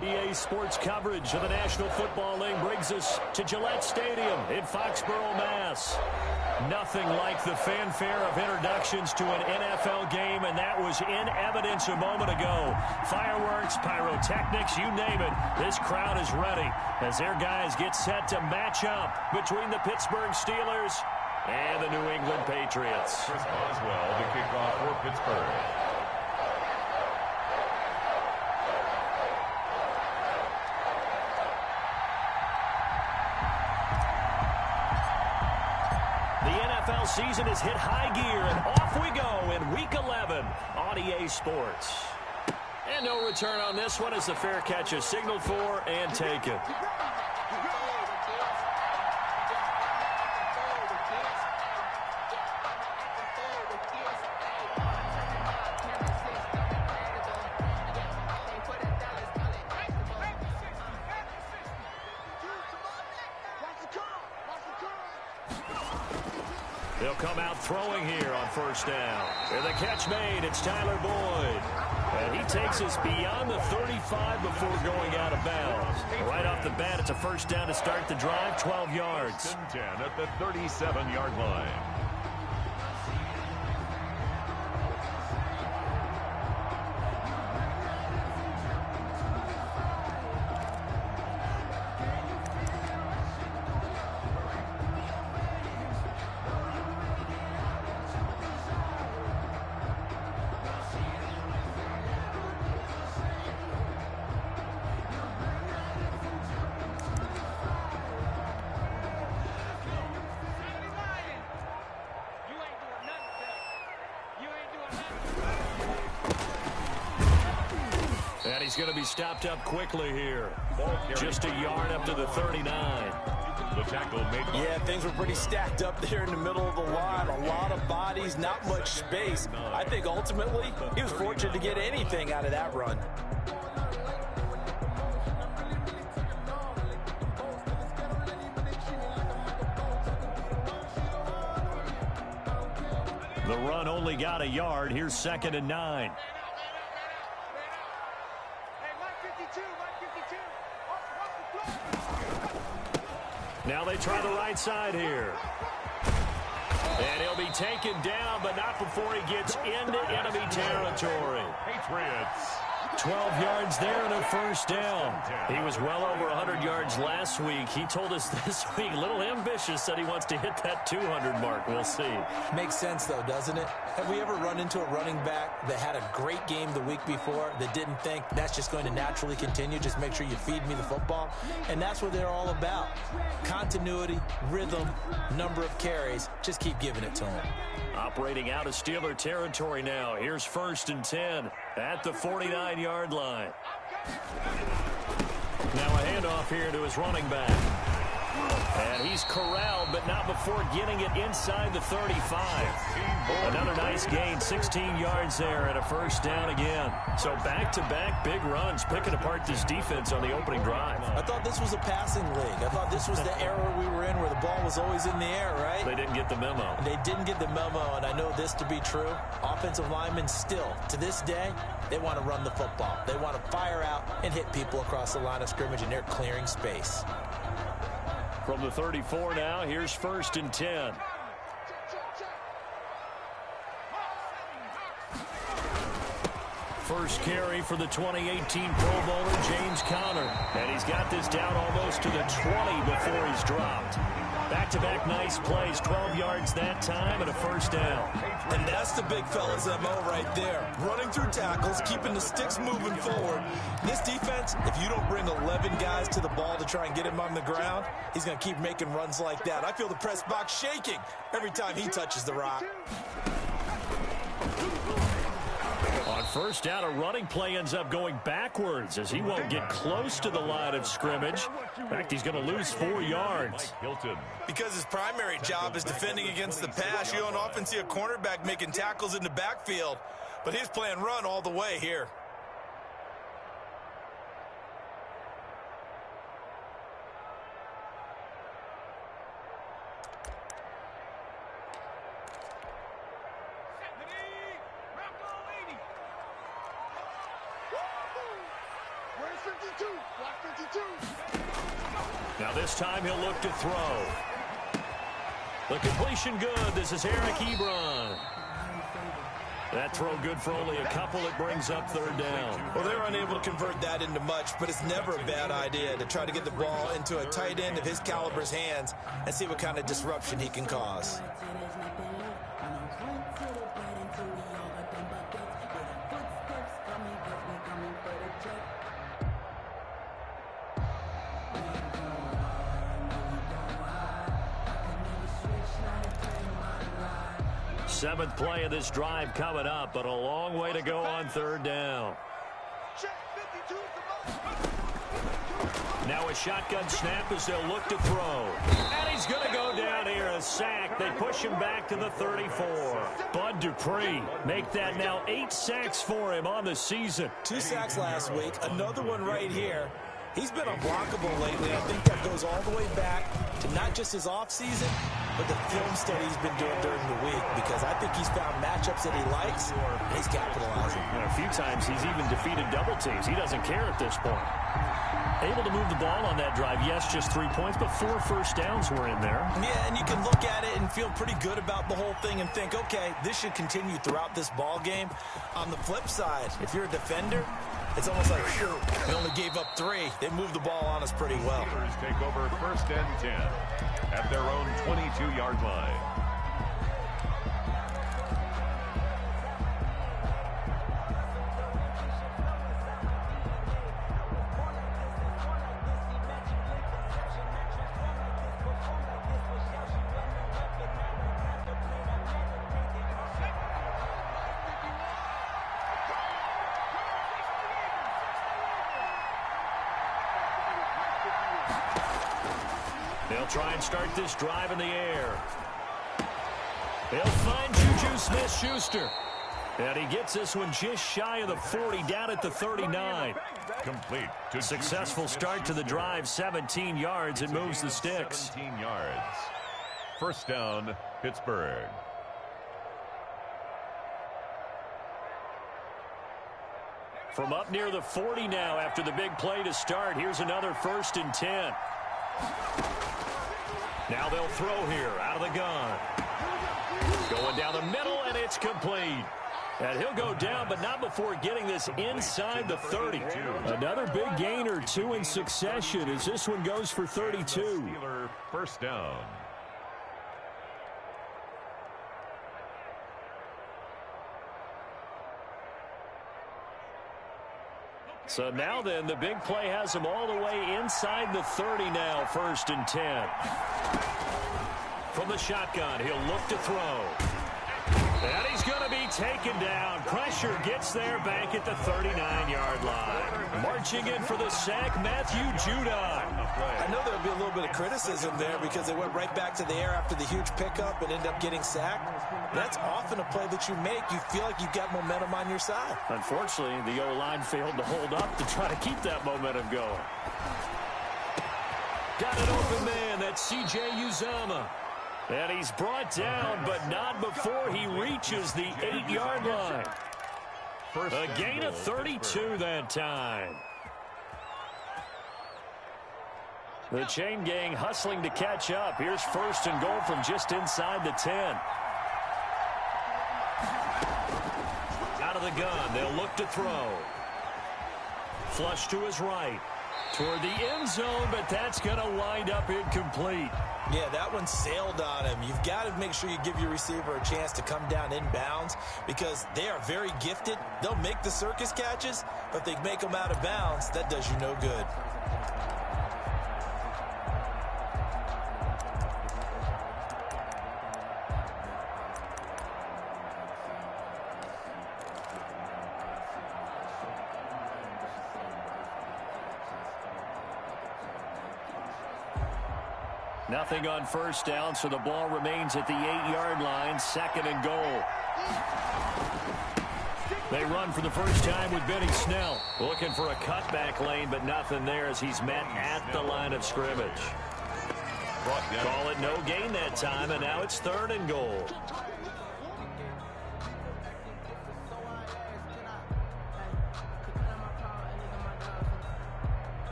EA Sports coverage of the National Football League brings us to Gillette Stadium in Foxborough, Mass. Nothing like the fanfare of introductions to an NFL game, and that was in evidence a moment ago. Fireworks, pyrotechnics, you name it. This crowd is ready as their guys get set to match up between the Pittsburgh Steelers and the New England Patriots. Chris Boswell to kick off for Pittsburgh. Season has hit high gear, and off we go in Week 11 on EA Sports. And no return on this one as the fair catch is signaled for and taken. They'll come out throwing here on first down. And the catch made, it's Tyler Boyd. And he takes us beyond the 35 before going out of bounds. Right off the bat, it's a first down to start the drive, 12 yards. 10 at the 37-yard line. And he's going to be stopped up quickly here. Just a yard up to the 39. The tackle made. Yeah, things were pretty stacked up there in the middle of the line. A lot of bodies, not much space. I think ultimately he was fortunate to get anything out of that run. The run only got a yard. Here's 2nd and 9. Now they try the right side here. And he'll be taken down, but not before he gets into enemy territory. Patriots. 12 yards there and a first down. He was well over 100 yards last week. He told us this week, a little ambitious, said he wants to hit that 200 mark. We'll see. Makes sense, though, doesn't it? Have we ever run into a running back that had a great game the week before that didn't think that's just going to naturally continue? Just make sure you feed me the football. And that's what they're all about. Continuity, rhythm, number of carries. Just keep giving it to them. Operating out of Steeler territory now. Here's 1st and 10 at the 49-yard line. Now a handoff here to his running back. And he's corralled, but not before getting it inside the 35. Another nice gain, 16 yards there and a first down again. So back-to-back big runs, picking apart this defense on the opening drive. I thought this was a passing league. I thought this was the era we were in where the ball was always in the air, right? They didn't get the memo. They didn't get the memo, and I know this to be true. Offensive linemen still, to this day, they want to run the football. They want to fire out and hit people across the line of scrimmage, and they're clearing space. From the 34 now, here's 1st and 10. First carry for the 2018 Pro Bowler, James Conner. And he's got this down almost to the 20 before he's dropped. Back-to-back nice plays, 12 yards that time and a first down. And that's the big fella's MO right there. Running through tackles, keeping the sticks moving forward. This defense, if you don't bring 11 guys to the ball to try and get him on the ground, he's going to keep making runs like that. I feel the press box shaking every time he touches the rock. On first down, a running play ends up going backwards as he won't get close to the line of scrimmage. In fact, he's going to lose 4 yards. Because his primary job is defending against the pass, you don't often see a cornerback making tackles in the backfield. But he's playing run all the way here. Now this time he'll look to throw. The completion good. This is Eric Ebron. That throw good for only a couple. It brings up third down. Well, they were unable to convert that into much, but it's never a bad idea to try to get the ball into a tight end of his caliber's hands and see what kind of disruption he can cause. Seventh play of this drive coming up, but a long way to go on third down. Now a shotgun snap as they'll look to throw. And he's going to go down here, a sack. They push him back to the 34. Bud Dupree, make that now 8 sacks for him on the season. 2 sacks last week, another one right here. He's been unblockable lately. I think that goes all the way back to not just his offseason, but the film study he's been doing during the week, because I think he's found matchups that he likes, and he's capitalizing. And a few times he's even defeated double teams. He doesn't care at this point. Able to move the ball on that drive. Yes, just 3 points, but 4 first downs were in there. Yeah, and you can look at it and feel pretty good about the whole thing and think, okay, this should continue throughout this ball game. On the flip side, if you're a defender, it's almost like, they only gave up 3. They moved the ball on us pretty well. Steelers take over 1st and 10 at their own 22-yard line. They'll try and start this drive in the air. They'll find Juju Smith-Schuster. And he gets this one just shy of the 40, down at the 39. Complete. To Successful start to the drive, 17 yards, and moves the sticks. 17 yards. 1st down, Pittsburgh. From up near the 40 now after the big play to start. Here's another 1st and 10. Now they'll throw here out of the gun. Going down the middle, and it's complete. And he'll go down, but not before getting this inside the 30. Another big gain or 2 in succession as this one goes for 32. Steeler 1st down. So now then, the big play has him all the way inside the 30 now, 1st and 10. From the shotgun, he'll look to throw. And he's going to be taken down. Pressure gets there back at the 39-yard line. Marching in for the sack, Matthew Judon. I know there'll be a little bit of criticism there because they went right back to the air after the huge pickup and ended up getting sacked. That's often a play that you make. You feel like you've got momentum on your side. Unfortunately, the O-line failed to hold up to try to keep that momentum going. Got an open man. That's C.J. Uzomah. And he's brought down, but not before he reaches the 8-yard line. A gain of 32 that time. The chain gang hustling to catch up. Here's 1st and goal from just inside the 10. Out of the gun, they'll look to throw. Flush to his right. Toward the end zone, but that's going to wind up incomplete. Yeah, that one sailed on him. You've got to make sure you give your receiver a chance to come down inbounds because they are very gifted. They'll make the circus catches, but if they make them out of bounds, that does you no good. Nothing on 1st down, so the ball remains at the 8-yard line, 2nd and goal. They run for the first time with Benny Snell. Looking for a cutback lane, but nothing there as he's met at the line of scrimmage. Call it no gain that time, and now it's 3rd and goal.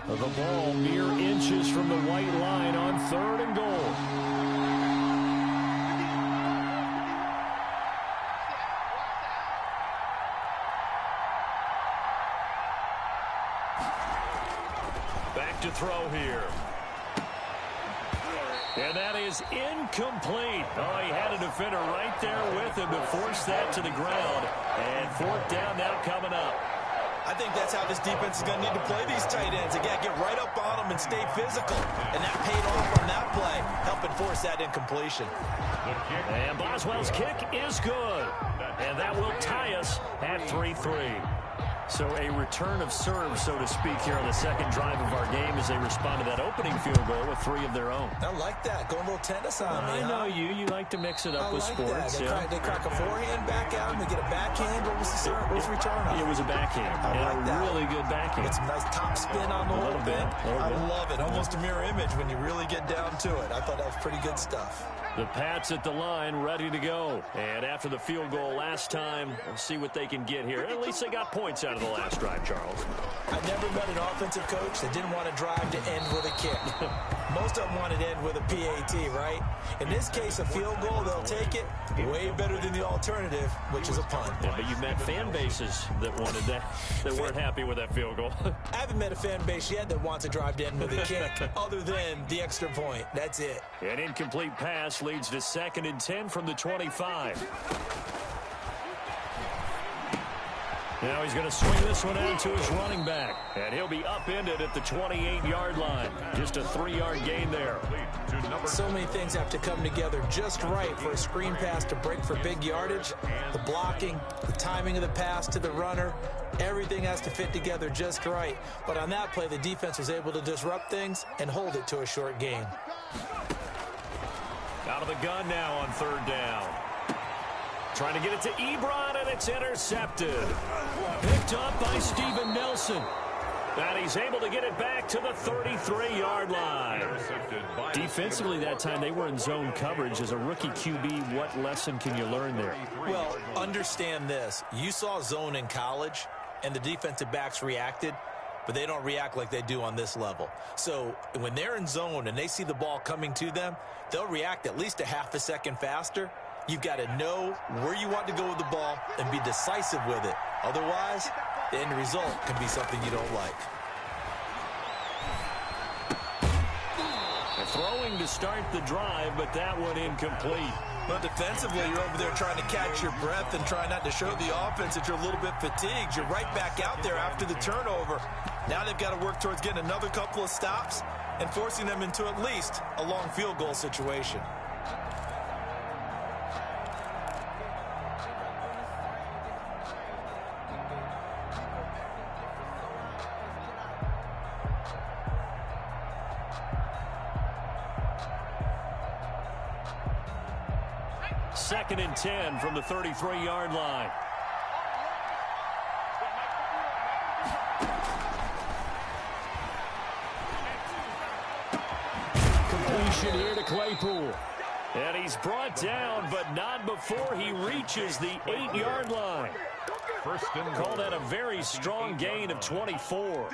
The ball mere inches from the white line on 3rd and goal. Back to throw here. And that is incomplete. Oh, he had a defender right there with him to force that to the ground. And 4th down now coming up. I think that's how this defense is going to need to play these tight ends. Again, get right up on them and stay physical. And that paid off on that play, helping force that incompletion. And Boswell's kick is good. And that will tie us at 3-3. So a return of serve, so to speak, here on the second drive of our game as they respond to that opening field goal with 3 of their own. I like that. Going a little tennis on me. I know you. You like to mix it up with sports. They crack a forehand back out and they get a backhand. What was the serve? What was the return on? It was a backhand. And a really good backhand. Get some nice top spin on the whole thing. I love it. Almost a mirror image when you really get down to it. I thought that was pretty good stuff. The Pats at the line, ready to go. And after the field goal last time, we'll see what they can get here. At least they got points out of the last drive, Charles. I never met an offensive coach that didn't want to drive to end with a kick. Most of them wanted to end with a PAT, right? In this case, a field goal, they'll take it. Way better than the alternative, which is a punt. Yeah, but you've met fan bases that wanted that, that weren't happy with that field goal. I haven't met a fan base yet that wants to drive to end with a kick, other than the extra point. That's it. An incomplete pass leads to 2nd and 10 from the 25. Now he's going to swing this one out to his running back. And he'll be upended at the 28-yard line. Just a 3-yard gain there. So many things have to come together just right for a screen pass to break for big yardage. The blocking, the timing of the pass to the runner, everything has to fit together just right. But on that play, the defense was able to disrupt things and hold it to a short gain. Out of the gun now on 3rd down. Trying to get it to Ebron, and it's intercepted. Picked up by Steven Nelson. And he's able to get it back to the 33-yard line. Defensively that time, they were in zone coverage. As a rookie QB, what lesson can you learn there? Well, understand this. You saw zone in college, and the defensive backs reacted, but they don't react like they do on this level. So when they're in zone and they see the ball coming to them, they'll react at least a half a second faster. You've got to know where you want to go with the ball and be decisive with it. Otherwise, the end result can be something you don't like. Throwing to start the drive, but that one incomplete. Well, defensively, you're over there trying to catch your breath and try not to show the offense that you're a little bit fatigued. You're right back out there after the turnover. Now they've got to work towards getting another couple of stops and forcing them into at least a long field goal situation. Second and 10 from the 33-yard line. Completion here to Claypool. And he's brought down, but not before he reaches the 8-yard line. Call that a very strong gain of 24.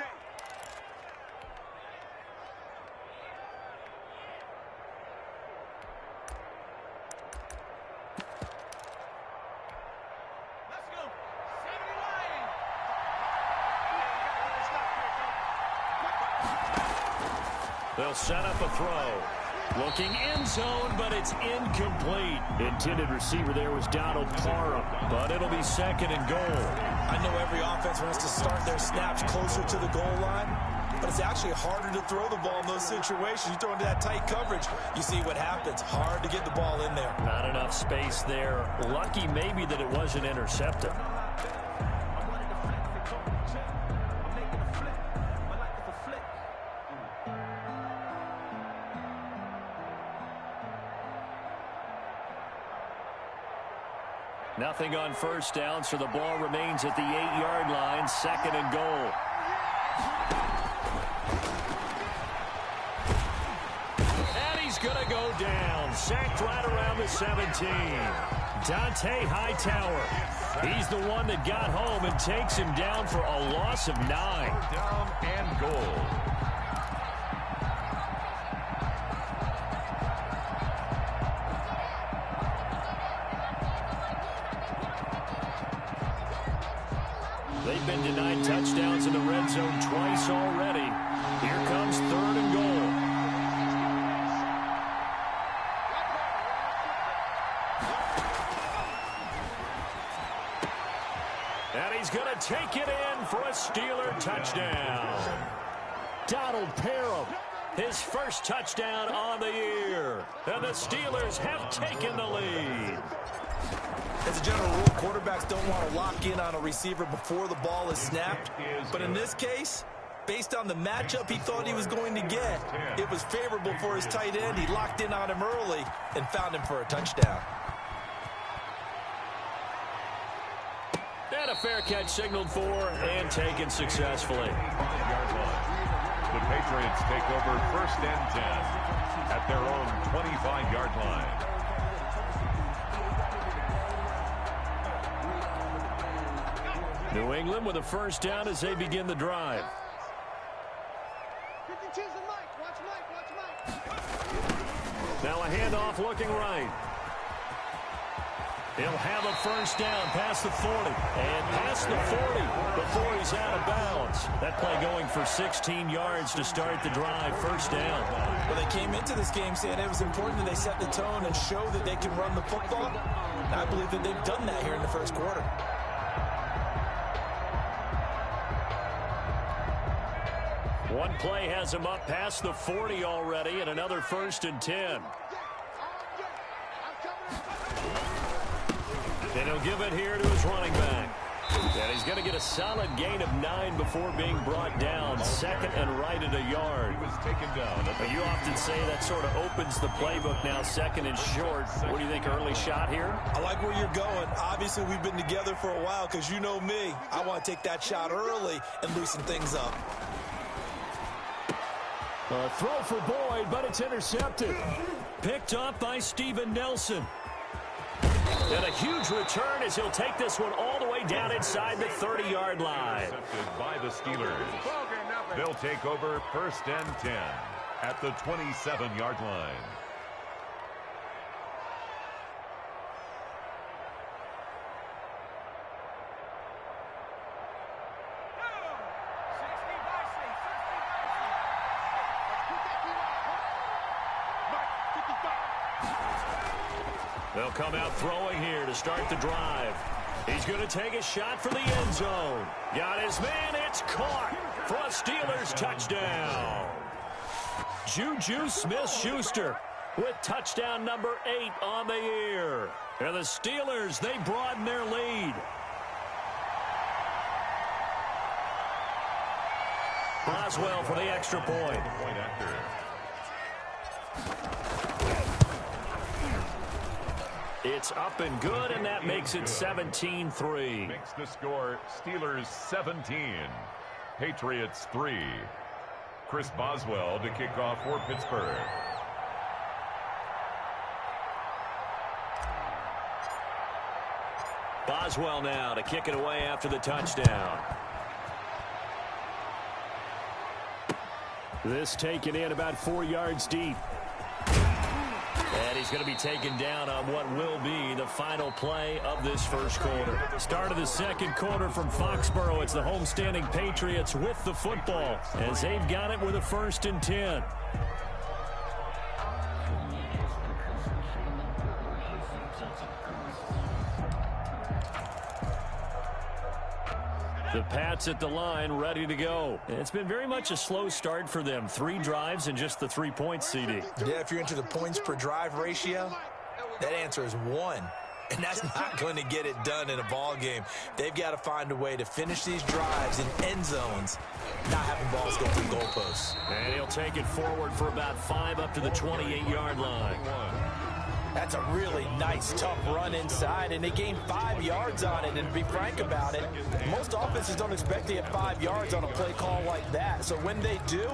They'll set up a throw. Looking end zone, but it's incomplete. Intended receiver there was Donald Parham, but it'll be 2nd and goal. I know every offense wants to start their snaps closer to the goal line, but it's actually harder to throw the ball in those situations. You throw into that tight coverage, you see what happens. Hard to get the ball in there. Not enough space there. Lucky maybe that it wasn't intercepted. Nothing on first down, so the ball remains at the 8-yard line, 2nd and goal. And he's going to go down, sacked right around the 17. Dante Hightower. He's the one that got home and takes him down for a loss of 9. Down and goal. been denied touchdowns in the red zone twice already. Here comes 3rd and goal. And he's going to take it in for a Steeler touchdown. Donald Parham, his first touchdown on the year. And the Steelers have taken the lead. As a general rule, quarterbacks don't want to lock in on a receiver before the ball is snapped. But in this case, based on the matchup he thought he was going to get, it was favorable for his tight end. He locked in on him early and found him for a touchdown. And a fair catch signaled for and taken successfully. The Patriots take over 1st and 10 at their own 25-yard line. New England with a first down as they begin the drive. Now a handoff looking right. He'll have a first down past the 40 and past the 40 before he's out of bounds. That play going for 16 yards to start the drive. First down. Well, they came into this game saying it was important that they set the tone and show that they can run the football. And I believe that they've done that here in the first quarter. One play has him up past the 40 already, and another 1st and 10. And he'll give it here to his running back. And he's going to get a solid gain of 9 before being brought down. 2nd and right at a yard. He was taken down. But you often say that sort of opens the playbook now, 2nd and short. What do you think, early shot here? I like where you're going. Obviously, we've been together for a while because you know me. I want to take that shot early and loosen things up. A throw for Boyd, but it's intercepted. Picked up by Steven Nelson. And a huge return as he'll take this one all the way down inside the 30-yard line. Intercepted by the Steelers. They'll take over 1st and 10 at the 27-yard line. They'll come out throwing here to start the drive. He's going to take a shot for the end zone. Got his man. It's caught for a Steelers touchdown. Juju Smith-Schuster with touchdown number 8 on the year. And the Steelers, they broaden their lead. Boswell for the extra point. It's up and good, and that makes it 17-3. Makes the score Steelers 17, Patriots 3. Chris Boswell to kick off for Pittsburgh. Boswell now to kick it away after the touchdown. This taken in about 4 yards deep. And he's going to be taken down on what will be the final play of this first quarter. Start of the second quarter from Foxborough. It's the homestanding Patriots with the football as they've got it with a 1st and 10. The Pats at the line, ready to go. It's been very much a slow start for them. 3 drives and just the 3 points, CD. Yeah, if you're into the points per drive ratio, that answer is 1. And that's not going to get it done in a ball game. They've got to find a way to finish these drives in end zones, not having balls go through goalposts. And he'll take it forward for about 5 up to the 28-yard line. That's a really nice, tough run inside, and they gained 5 yards on it. And to be frank about it, most offenses don't expect to get 5 yards on a play call like that. So when they do,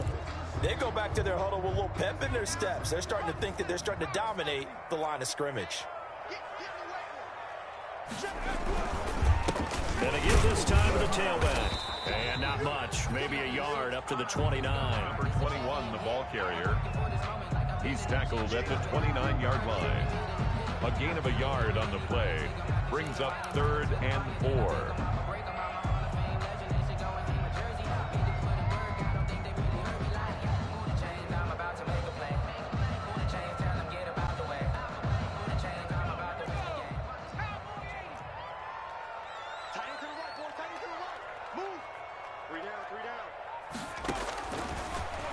they go back to their huddle with a little pep in their steps. They're starting to think that they're starting to dominate the line of scrimmage. And they give this time to the tailback. And not much, maybe a yard up to the 29. Number 21, the ball carrier. He's tackled at the 29-yard line. A gain of a yard on the play brings up 3rd and 4.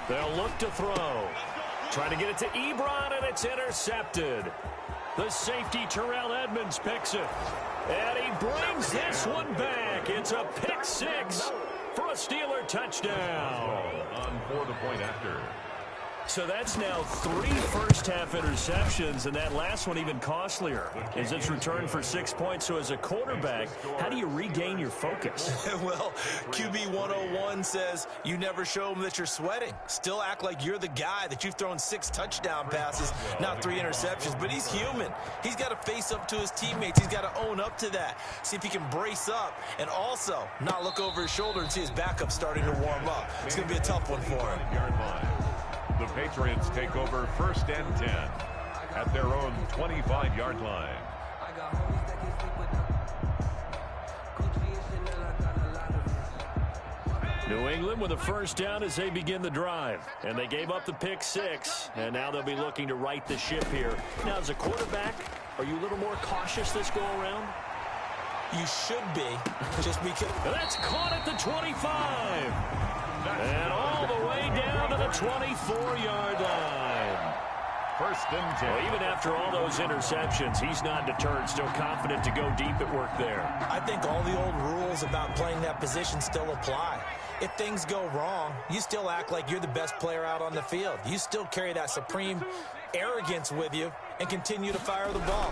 They'll look to throw. Trying to get it to Ebron, and it's intercepted. The safety, Terrell Edmonds, picks it. And he brings this one back. It's a pick six for a Steeler touchdown. On for the point after. So that's now 3 first-half interceptions, and that last one even costlier as it's returned for 6 points. So as a quarterback, how do you regain your focus? Well, QB 101 says you never show them that you're sweating. Still act like you're the guy, that you've thrown 6 touchdown passes, not 3 interceptions. But he's human. He's got to face up to his teammates. He's got to own up to that. See if he can brace up and also not look over his shoulder and see his backup starting to warm up. It's going to be a tough one for him. The Patriots take over 1st and 10 at their own 25-yard line. New England with a first down as they begin the drive. And they gave up the pick six, and now they'll be looking to right the ship here. Now, as a quarterback, are you a little more cautious this go-around? You should be, just because. That's caught at the 25. And all the way down to the 24-yard line. 1st and 10. Well, even after all those interceptions, he's not deterred, still confident to go deep at work there. I think all the old rules about playing that position still apply. If things go wrong, you still act like you're the best player out on the field. You still carry that supreme arrogance with you and continue to fire the ball.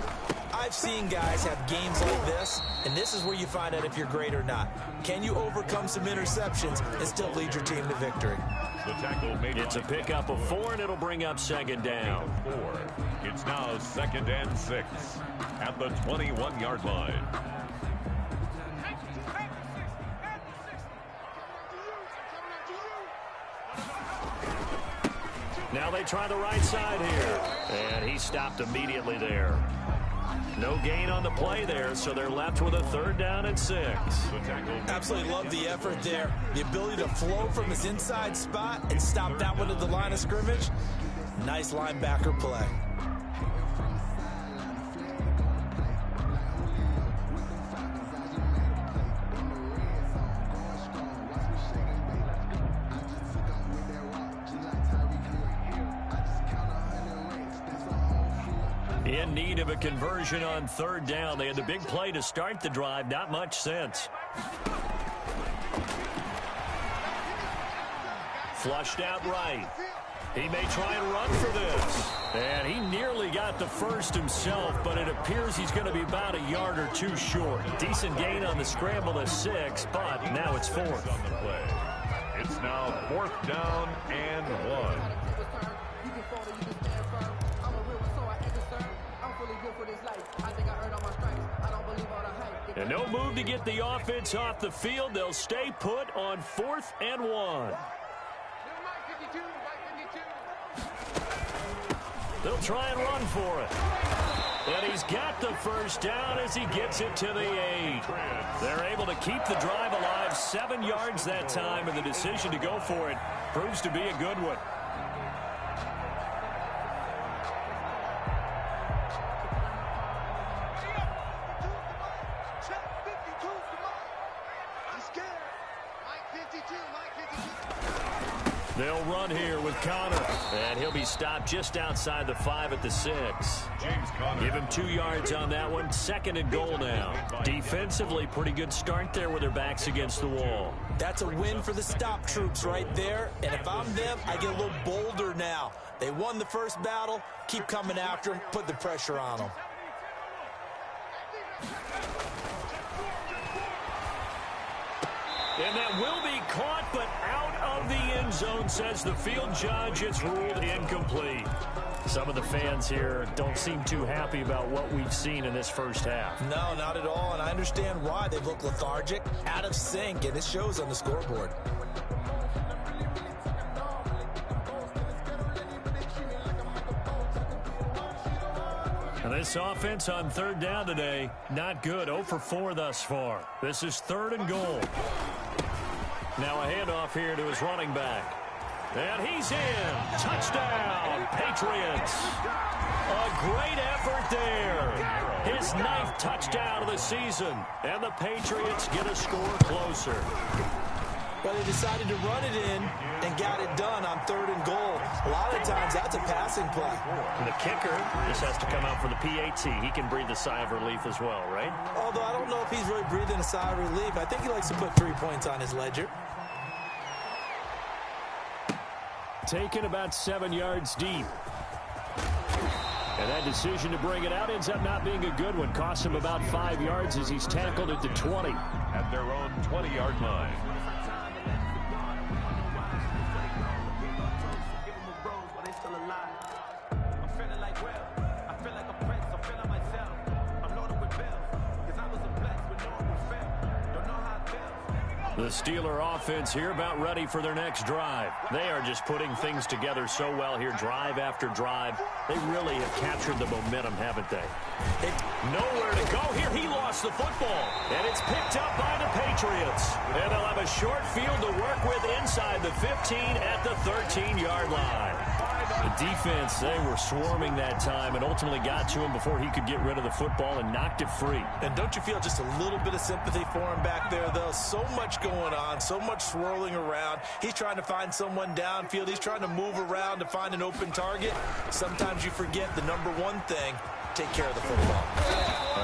I've seen guys have games like this, and this is where you find out if you're great or not. Can you overcome some interceptions and still lead your team to victory? The tackle made. It's a pickup of 4, and it'll bring up 2nd down. 4. It's now 2nd and 6 at the 21-yard line. Now they try the right side here, and he stopped immediately there. No gain on the play there, so they're left with a 3rd down and 6. Absolutely love the effort there. The ability to flow from his inside spot and stop that one at the line of scrimmage. Nice linebacker play. In need of a conversion on 3rd down. They had the big play to start the drive. Not much sense. Flushed out right. He may try and run for this. And he nearly got the first himself, but it appears he's going to be about a yard or 2 short. Decent gain on the scramble to 6, but now it's 4th. On the play. It's now 4th down and 1. And no move to get the offense off the field. They'll stay put on 4th and 1. They'll try and run for it. And he's got the first down as he gets it to the 8. They're able to keep the drive alive, 7 yards that time, and the decision to go for it proves to be a good one. They'll run here with Connor, and he'll be stopped just outside the 5 at the 6. James Conner. Give him 2 yards on that one. 2nd and goal now. Defensively, pretty good start there with their backs against the wall. That's a win for the stop troops right there. And if I'm them, I get a little bolder now. They won the first battle. Keep coming after them. Put the pressure on them. And that will be caught, but out of the end zone, says the field judge. It's ruled incomplete. Some of the fans here don't seem too happy about what we've seen in this first half. No, not at all, and I understand why. They've looked lethargic, out of sync, and it shows on the scoreboard. And this offense on 3rd down today, not good. 0 for 4 thus far. This is 3rd and goal. Now a handoff here to his running back. And he's in. Touchdown, Patriots. A great effort there. His 9th touchdown of the season. And the Patriots get a score closer. But they decided to run it in and got it done on 3rd and goal. A lot of times that's a passing play. And the kicker just has to come out for the PAT. He can breathe a sigh of relief as well, right? Although I don't know if he's really breathing a sigh of relief. I think he likes to put 3 points on his ledger. Taken about 7 yards deep. And that decision to bring it out ends up not being a good one. Costs him about 5 yards as he's tackled at the 20. At their own 20-yard line. The Steeler offense here about ready for their next drive. They are just putting things together so well here, drive after drive. They really have captured the momentum, haven't they? Nowhere to go here. He lost the football, and it's picked up by the Patriots. And they'll have a short field to work with inside the 15 at the 13-yard line. The defense, they were swarming that time and ultimately got to him before he could get rid of the football and knocked it free. And don't you feel just a little bit of sympathy for him back there, though? So much going on, so much swirling around. He's trying to find someone downfield. He's trying to move around to find an open target. Sometimes you forget the number one thing, take care of the football.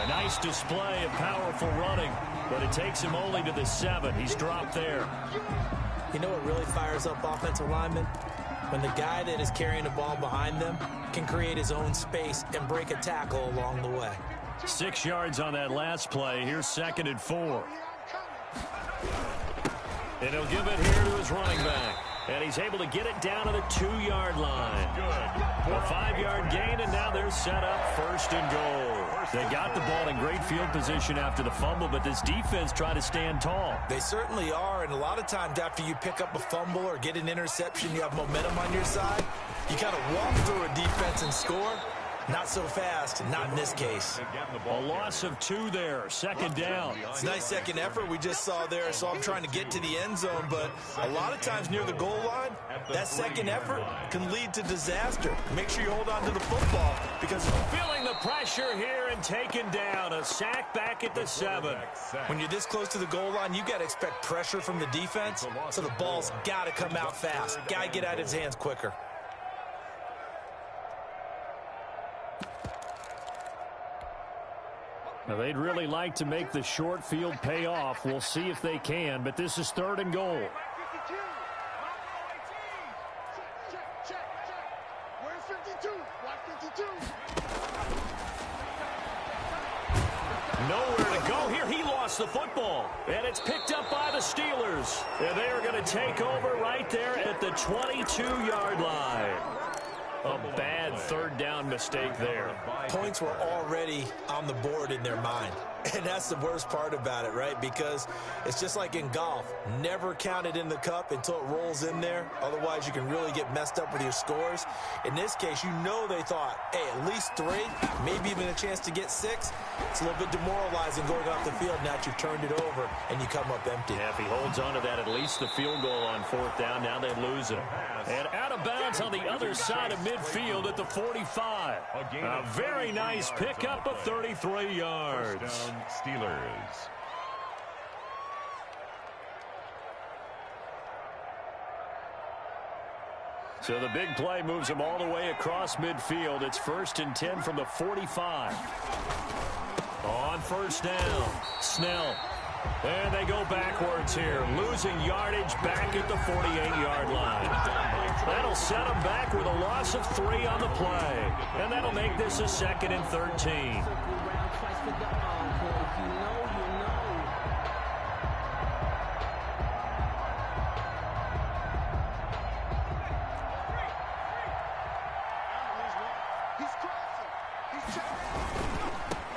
A nice display of powerful running, but it takes him only to the 7. He's dropped there. You know what really fires up offensive linemen? When the guy that is carrying the ball behind them can create his own space and break a tackle along the way. 6 yards on that last play. Here's 2nd and 4. And he'll give it here to his running back. And he's able to get it down to the 2-yard line. A 5-yard gain, and now they're set up 1st and goal. They got the ball in great field position after the fumble, but this defense tried to stand tall. They certainly are, and a lot of times after you pick up a fumble or get an interception, you have momentum on your side. You kind of walk through a defense and score. Not so fast, not in this case. A loss of 2 there, 2nd down. It's a nice second effort we just saw there. So I'm trying to get to the end zone, but a lot of times near the goal line, that second effort can lead to disaster. Make sure you hold on to the football because feeling the pressure here and taken down. A sack back at the 7. When you're this close to the goal line, you got to expect pressure from the defense, so the ball's got to come out fast. Got to get out of his hands quicker. Now, they'd really like to make the short field pay off. We'll see if they can, but this is 3rd and goal. Nowhere to go here. He lost the football, and it's picked up by the Steelers. And they are going to take over right there at the 22-yard line. A bad 3rd down mistake there. Points were already on the board in their mind. And that's the worst part about it, right? Because it's just like in golf. Never count it in the cup until it rolls in there. Otherwise, you can really get messed up with your scores. In this case, you know they thought, hey, at least 3, maybe even a chance to get 6. It's a little bit demoralizing going off the field now that you've turned it over and you come up empty. Yeah, if he holds on to that, at least the field goal on 4th down. Now they lose it. And out of bounds on the other side of midfield at the 45. A very nice pickup of 33 yards. Steelers. So the big play moves them all the way across midfield. It's 1st and 10 from the 45. On 1st down, Snell. And they go backwards here, losing yardage back at the 48-yard line. That'll set them back with a loss of 3 on the play. And that'll make this a 2nd and 13.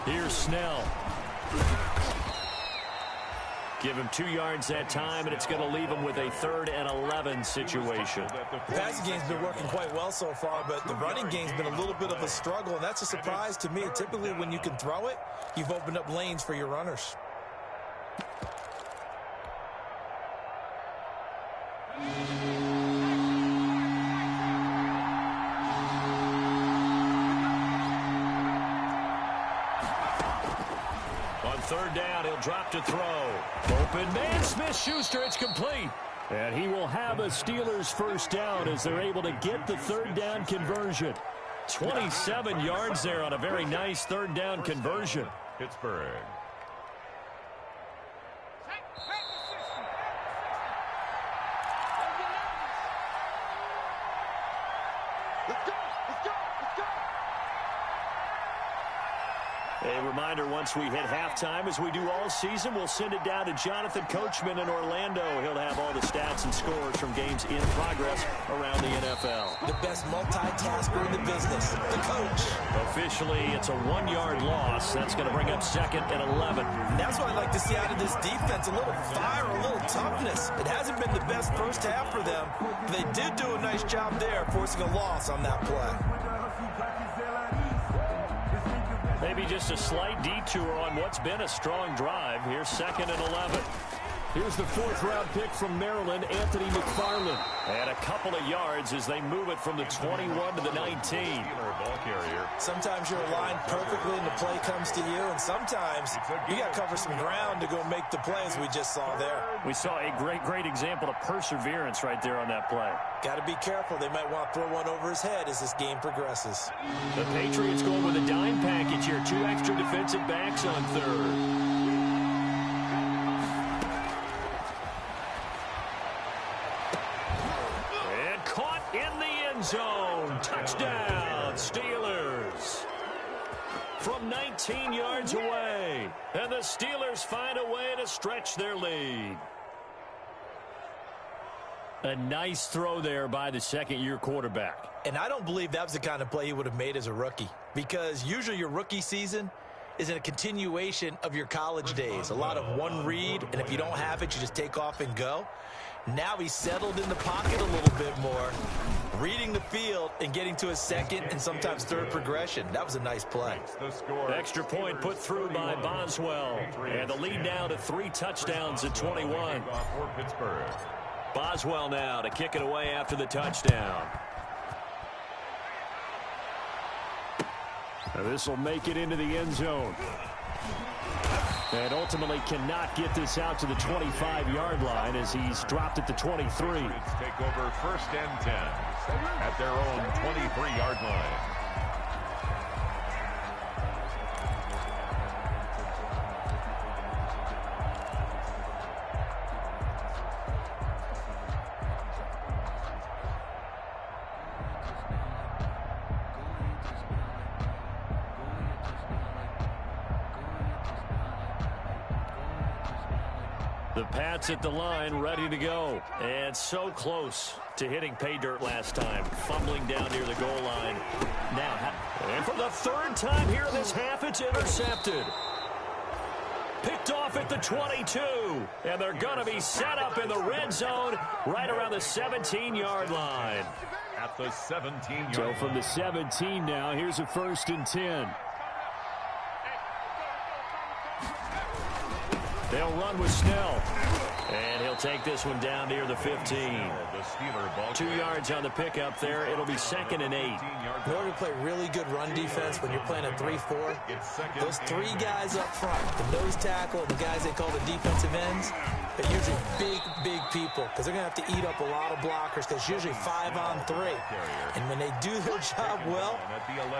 Here's Snell. Give him 2 yards that time, and it's going to leave him with a 3rd and 11 situation. The passing game's been working quite well so far, but the running game's been a little bit of a struggle, and that's a surprise to me. Typically, when you can throw it, you've opened up lanes for your runners. On 3rd down, he'll drop to throw. Open man, Smith-Schuster, it's complete. And he will have a Steelers first down as they're able to get the third down conversion. 27 yards there on a very nice third down conversion. Pittsburgh. A reminder, once we hit halftime, as we do all season, we'll send it down to Jonathan Coachman in Orlando. He'll have all the stats and scores from games in progress around the NFL. The best multitasker in the business, the coach. Officially, it's a 1-yard loss. That's going to bring up 2nd and 11. And that's what I'd like to see out of this defense, a little fire, a little toughness. It hasn't been the best first half for them, but they did do a nice job there, forcing a loss on that play. Maybe just a slight detour on what's been a strong drive. Here's 2nd and 11. Here's the 4th-round pick from Maryland, Anthony McFarland. And a couple of yards as they move it from the 21 to the 19. Ball carrier. Sometimes you're aligned perfectly and the play comes to you, and sometimes you got to cover some ground to go make the plays we just saw there. We saw a great example of perseverance right there on that play. Got to be careful. They might want to throw one over his head as this game progresses. The Patriots going with a dime package here. 2 extra defensive backs on third. Zone. Touchdown, Steelers. From 19 yards away. And the Steelers find a way to stretch their lead. A nice throw there by the second-year quarterback. And I don't believe that was the kind of play he would have made as a rookie. Because usually your rookie season is in a continuation of your college days. A lot of one read, and if you don't have it, you just take off and go. Now he's settled in the pocket a little bit more, reading the field and getting to his second and sometimes third progression. That was a nice play. Extra point put through by Boswell. And the lead now to 3 touchdowns at 21. Boswell now to kick it away after the touchdown. This will make it into the end zone. And ultimately cannot get this out to the 25-yard line as he's dropped at the 23. Take over 1st and 10 at their own 23-yard line. The Pats at the line, ready to go. And so close to hitting pay dirt last time. Fumbling down near the goal line. Now, and for the 3rd time here in this half, it's intercepted. Picked off at the 22. And they're going to be set up in the red zone right around the 17-yard line. At the 17-yard line. So from the 17 now, here's a 1st and 10. They'll run with Snell. And he'll take this one down near the 15. 2 yards on the pickup there. It'll be 2nd and 8. In order to play really good run defense when you're playing a 3-4, those 3 guys up front, the nose tackle and the guys they call the defensive ends, they're usually big people because they're going to have to eat up a lot of blockers because usually 5 on 3. And when they do their job well,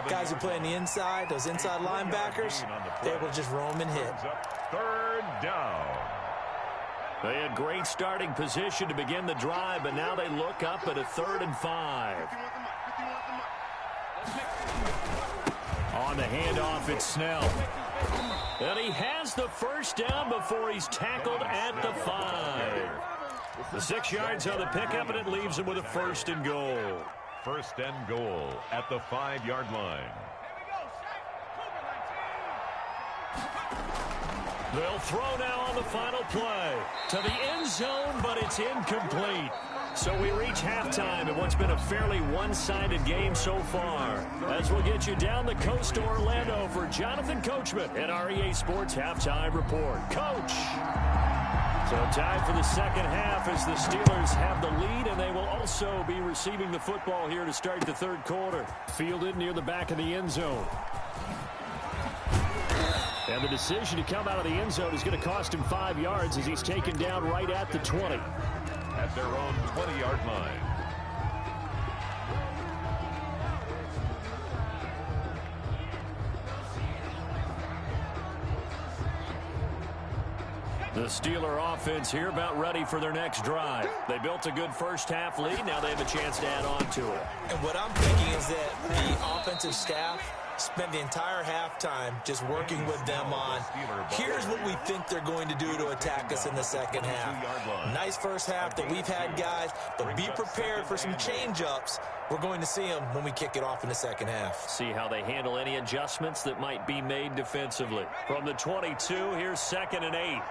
guys who play on the inside, those inside linebackers, they're able to just roam and hit. 3rd down. They had great starting position to begin the drive, but now they look up at a 3rd and 5. On the handoff, it's Snell. And he has the first down before he's tackled at the 5. The 6 yards on the pickup, and it leaves him with a 1st and goal. 1st and goal at the 5-yard line. They'll throw now on the final play to the end zone, but it's incomplete. So we reach halftime in what's been a fairly one-sided game so far. As we'll get you down the coast to Orlando for Jonathan Coachman at our EA Sports Halftime Report. Coach! So time for the second half as the Steelers have the lead, and they will also be receiving the football here to start the 3rd quarter. Fielded near the back of the end zone. And the decision to come out of the end zone is going to cost him 5 yards as he's taken down right at the 20. at their own 20-yard line. The Steeler offense here about ready for their next drive. They built a good first-half lead. Now they have a chance to add on to it. And what I'm thinking is that the offensive staff spent the entire halftime just working with them on, here's what we think they're going to do to attack us in the second half. Nice first half that we've had, guys, but be prepared for some change-ups. We're going to see them when we kick it off in the second half. See how they handle any adjustments that might be made defensively. From the 22, here's 2nd and 8.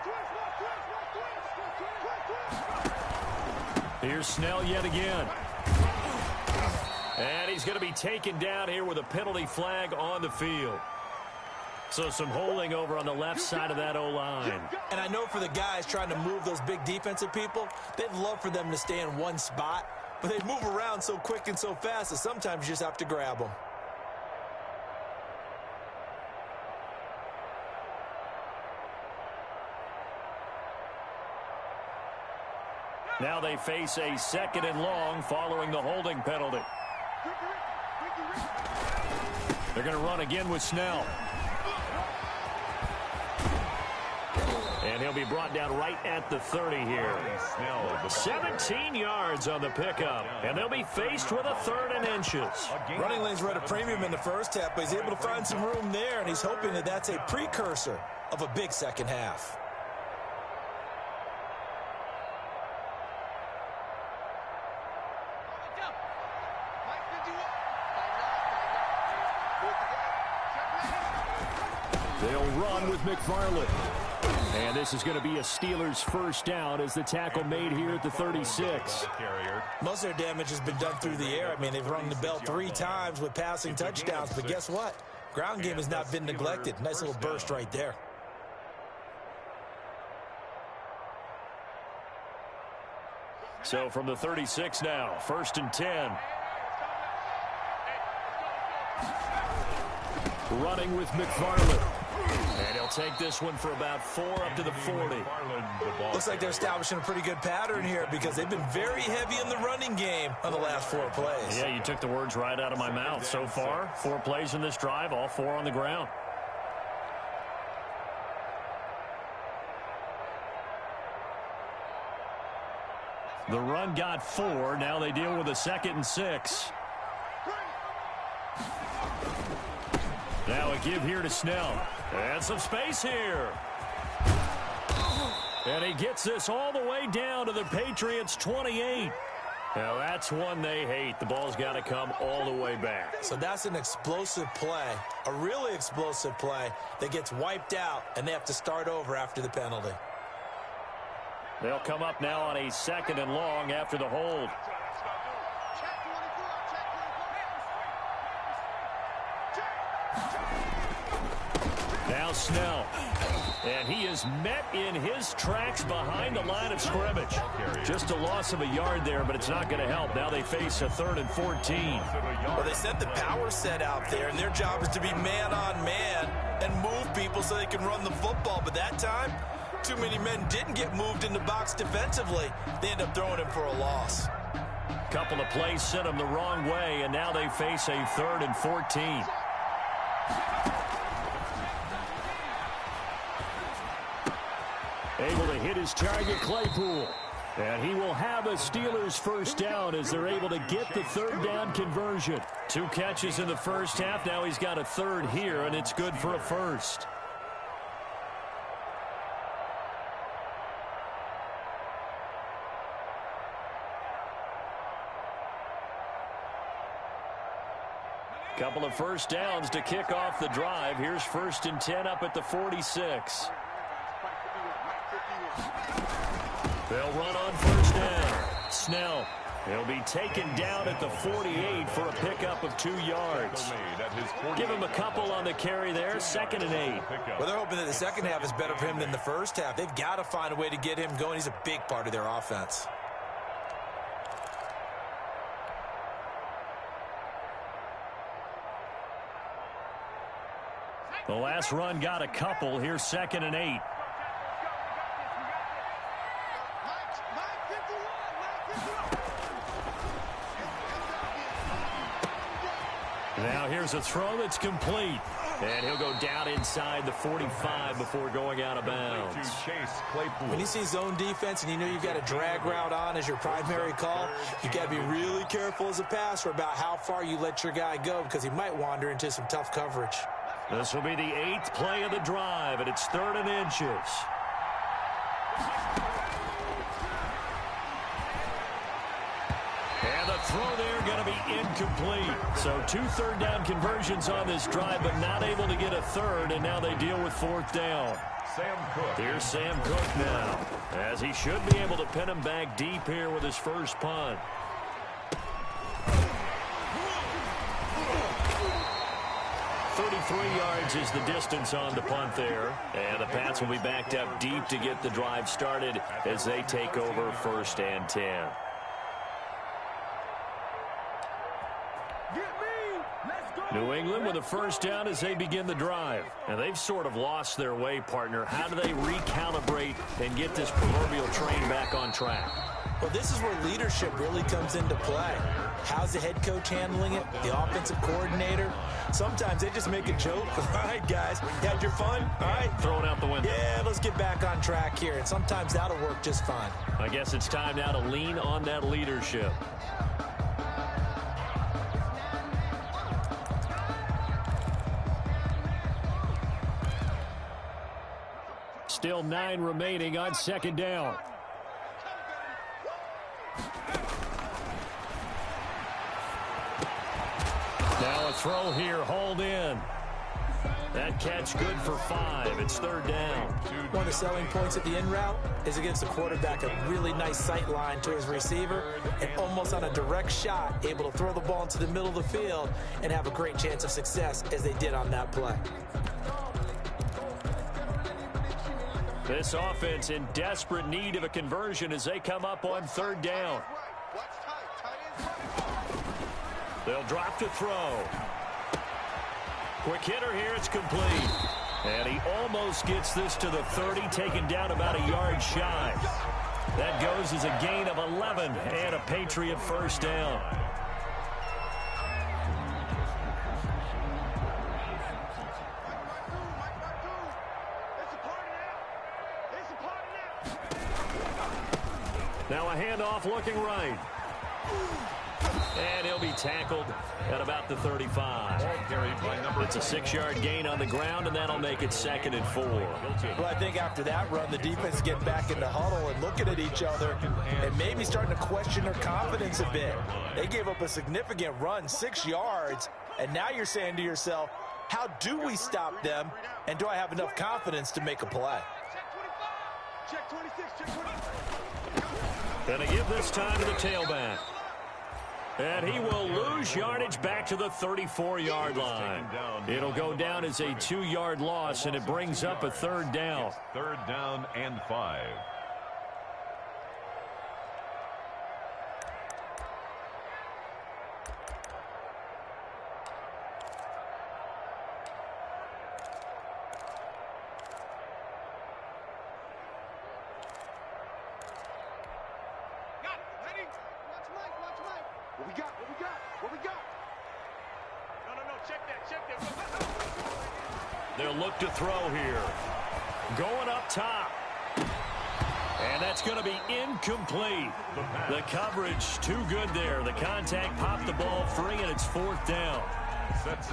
Here's Snell yet again. And he's going to be taken down here with a penalty flag on the field. So some holding over on the left side of that O-line. And I know for the guys trying to move those big defensive people, they'd love for them to stay in one spot, but they move around so quick and so fast that sometimes you just have to grab them. Now they face a 2nd and long following the holding penalty. They're going to run again with Snell. And he'll be brought down right at the 30 here. 17 yards on the pickup. And they'll be faced with a 3rd and inches. Running lanes were at a premium in the first half, but he's able to find some room there, and he's hoping that that's a precursor of a big second half. They'll run with McFarland. And this is going to be a Steelers first down as the tackle made here at the 36. Most of their damage has been done through the air. I mean, they've rung the bell 3 times with passing touchdowns, but guess what? Ground game has not been neglected. Nice little burst right there. So from the 36 now, 1st and 10. Running with McFarland. And he'll take this one for about 4 up to the 40. Looks like they're establishing a pretty good pattern here because they've been very heavy in the running game on the last 4 plays. Yeah, you took the words right out of my mouth. So far, 4 plays in this drive, all 4 on the ground. The run got 4. Now they deal with a 2nd and 6. Now a give here to Snell. And some space here. And he gets this all the way down to the Patriots' 28. Now that's one they hate. The ball's got to come all the way back. So that's an explosive play, a really explosive play that gets wiped out, and they have to start over after the penalty. They'll come up now on a 2nd and long after the hold. Now Snell. And he is met in his tracks behind the line of scrimmage. Just a loss of a yard there, but it's not going to help. Now they face a 3rd and 14. Well, they sent the power set out there, and their job is to be man-on-man and move people so they can run the football. But that time, too many men didn't get moved in the box defensively. They end up throwing him for a loss. Couple of plays sent them the wrong way, and now they face a 3rd and 14. Able to hit his target, Claypool. And he will have a Steelers first down as they're able to get the 3rd down conversion. 2 catches in the first half. Now he's got a 3rd here, and it's good for a 1st. Couple of first downs to kick off the drive. Here's 1st and 10 up at the 46. They'll run on first down. Snell. He'll be taken down at the 48 for a pickup of 2 yards. Give him a couple on the carry there. 2nd and 8. Well, they're hoping that the second half is better for him than the first half. They've got to find a way to get him going. He's a big part of their offense. The last run got a couple. Here's 2nd and 8. Now here's a throw that's complete. And he'll go down inside the 45 before going out of bounds. When you see zone defense and you know you've got a drag route on as your primary call, you got to be really careful as a passer about how far you let your guy go because he might wander into some tough coverage. This will be the 8th play of the drive, and it's 3rd and inches. And the throw there going to be incomplete. So 2 third-down conversions on this drive, but not able to get a third, and now they deal with 4th down. Sam Cook. Here's Sam Cook now, as he should be able to pin him back deep here with his first punt. Yards is the distance on the punt there. And the Pats will be backed up deep to get the drive started as they take over 1st and 10. New England with a first down as they begin the drive. And they've sort of lost their way, partner. How do they recalibrate and get this proverbial train back on track? Well, this is where leadership really comes into play. How's the head coach handling it? The offensive coordinator? Sometimes they just make a joke. All right, guys, you had your fun? All right. Throw it out the window. Yeah, let's get back on track here. And sometimes that'll work just fine. I guess it's time now to lean on that leadership. Still 9 remaining on 2nd down. Now a throw here, hauled in. That catch good for 5. It's 3rd down. One of the selling points at the in route is it gives the quarterback a really nice sight line to his receiver and almost on a direct shot able to throw the ball into the middle of the field and have a great chance of success as they did on that play. This offense in desperate need of a conversion as they come up on 3rd down. They'll drop to throw. Quick hitter here, it's complete. And he almost gets this to the 30, taken down about a yard shy. That goes as a gain of 11 and a Patriot first down. Now a handoff looking right. And he'll be tackled at about the 35. It's a 6-yard gain on the ground, and that'll make it 2nd and 4. Well, I think after that run, the defense is getting back in the huddle and looking at each other and maybe starting to question their confidence a bit. They gave up a significant run, 6 yards, and now you're saying to yourself, how do we stop them, and do I have enough confidence to make a play? Check 26, check 26. Gonna give this time to the tailback. And he will lose yardage back to the 34-yard line. It'll go down as a 2-yard loss, and it brings up a 3rd down. 3rd down and 5. They'll look to throw here. Going up top. And that's going to be incomplete. The coverage too good there. The contact popped the ball free, and it's 4th down.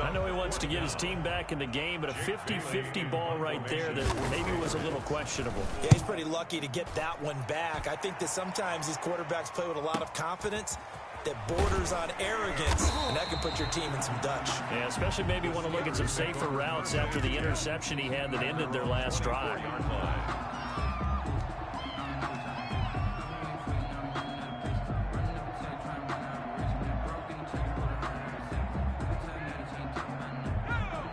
I know he wants to get his team back in the game, but a 50-50 ball right there that maybe was a little questionable. Yeah, he's pretty lucky to get that one back. I think that sometimes these quarterbacks play with a lot of confidence that borders on arrogance, and that can put your team in some Dutch. Yeah, especially maybe want to look at some safer routes after the interception he had that ended their last drive.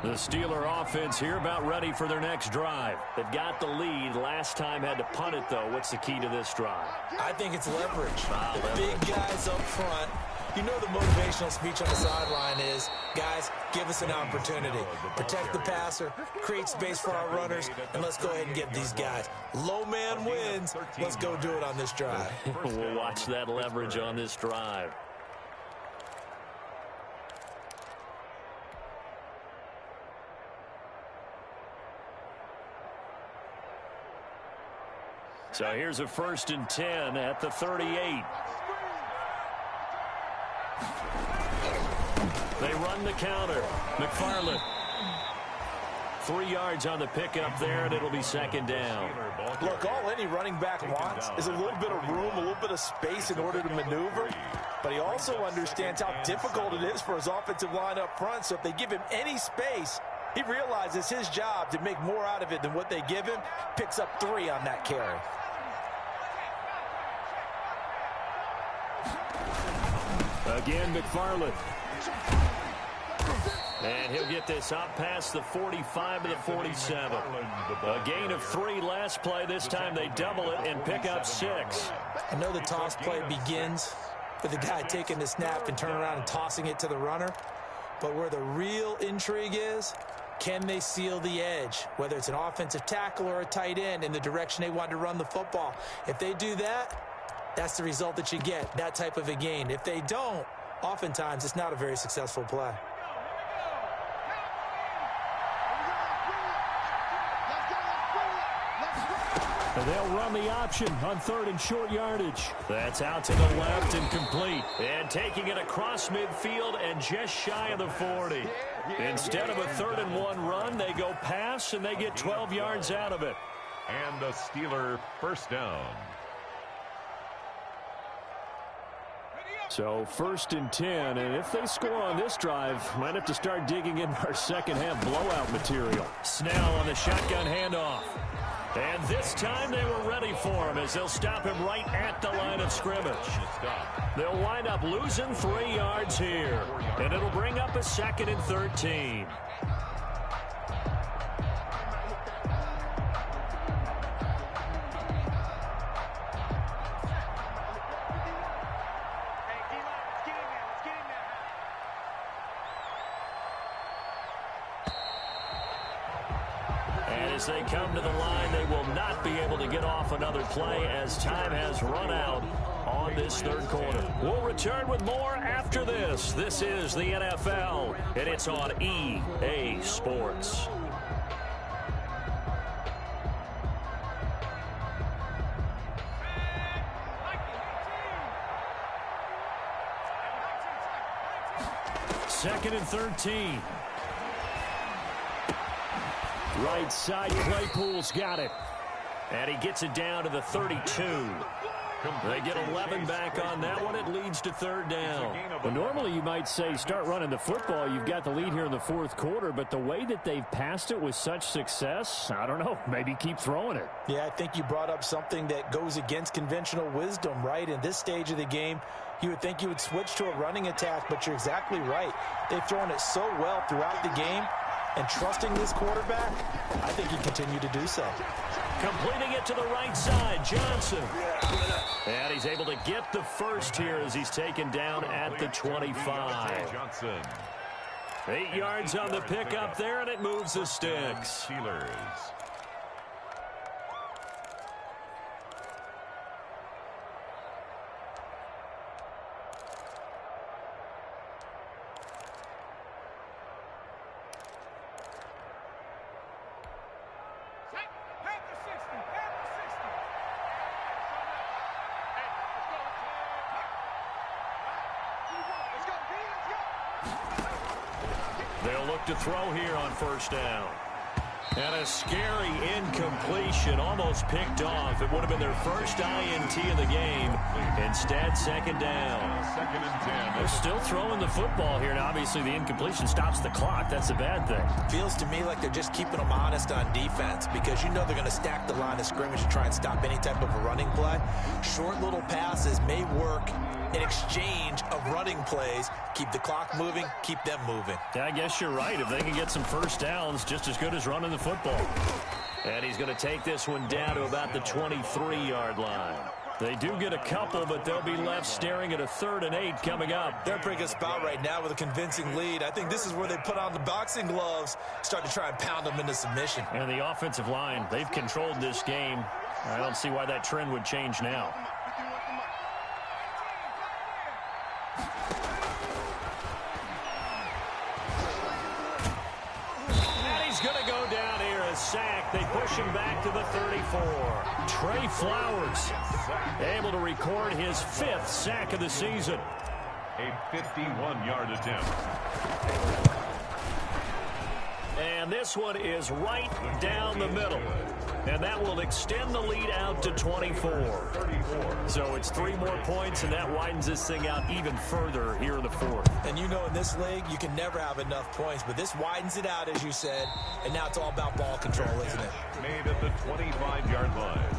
The Steeler offense here about ready for their next drive. They've got the lead. Last time had to punt it, though. What's the key to this drive? I think it's leverage. Leverage. Big guys up front. You know the motivational speech on the sideline is, guys, give us an opportunity. Protect the passer, create space for our runners, and let's go ahead and get these guys. Low man wins. Let's go do it on this drive. We'll watch that leverage on this drive. So here's a 1st and 10 at the 38. They run the counter. McFarland. 3 yards on the pickup there, and it'll be 2nd down. Look, all any running back wants is a little bit of room, a little bit of space in order to maneuver. But he also understands how difficult it is for his offensive line up front. So if they give him any space, he realizes his job to make more out of it than what they give him. Picks up 3 on that carry. Again, McFarland. And he'll get this up past the 45 to the 47. A gain of 3 last play. This time they double it and pick up 6. I know the toss play begins with the guy taking the snap and turning around and tossing it to the runner. But where the real intrigue is, can they seal the edge? Whether it's an offensive tackle or a tight end in the direction they want to run the football. If they do that, that's the result that you get, that type of a gain. If they don't, oftentimes it's not a very successful play. And they'll run the option on 3rd and short yardage. That's out to the left and complete. And taking it across midfield and just shy of the 40. Instead of a 3rd and 1 run, they go pass and they get 12 yards out of it. And a Steeler 1st down. So 1st and 10, and if they score on this drive, might have to start digging in our second half blowout material. Snell on the shotgun handoff. And this time they were ready for him as they'll stop him right at the line of scrimmage. They'll wind up losing 3 yards here, and it'll bring up a 2nd and 13. As they come to the line, they will not be able to get off another play as time has run out on this 3rd quarter. We'll return with more after this. This is the NFL, and it's on EA Sports. Second and 13. Right side, Claypool's got it. And he gets it down to the 32. They get 11 back on that one. It leads to 3rd down. Well, normally you might say start running the football. You've got the lead here in the 4th quarter, but the way that they've passed it with such success, I don't know, maybe keep throwing it. Yeah, I think you brought up something that goes against conventional wisdom, right? In this stage of the game, you would think you would switch to a running attack, but you're exactly right. They've thrown it so well throughout the game. And trusting this quarterback, I think he continued to do so. Completing it to the right side, Johnson. And he's able to get the first here as he's taken down at the 25. Johnson. 8 yards on the pickup there, and it moves the sticks. Steelers. They'll look to throw here on 1st down. And a scary incompletion, almost picked off. It would have been their first INT of the game. Instead, 2nd down. 2nd and 10. They're still throwing the football here, and obviously the incompletion stops the clock. That's a bad thing. Feels to me like they're just keeping them honest on defense because you know they're going to stack the line of scrimmage and try and stop any type of a running play. Short little passes may work in exchange of running plays. Keep the clock moving, keep them moving. Yeah, I guess you're right. If they can get some 1st downs, just as good as running the football. And he's going to take this one down to about the 23-yard line. They do get a couple, but they'll be left staring at a 3rd and 8 coming up. They're in a pretty good spot right now with a convincing lead. I think this is where they put on the boxing gloves, start to try and pound them into submission. And the offensive line, they've controlled this game. I don't see why that trend would change now. Sacked They push him back to the 34. Trey Flowers able to record his 5th sack of the season. A 51-yard attempt. And this one is right down the middle. And that will extend the lead out to 24. So it's 3 more points, and that widens this thing out even further here in the 4th. And you know in this league, you can never have enough points. But this widens it out, as you said. And now it's all about ball control, isn't it? Made at the 25-yard line.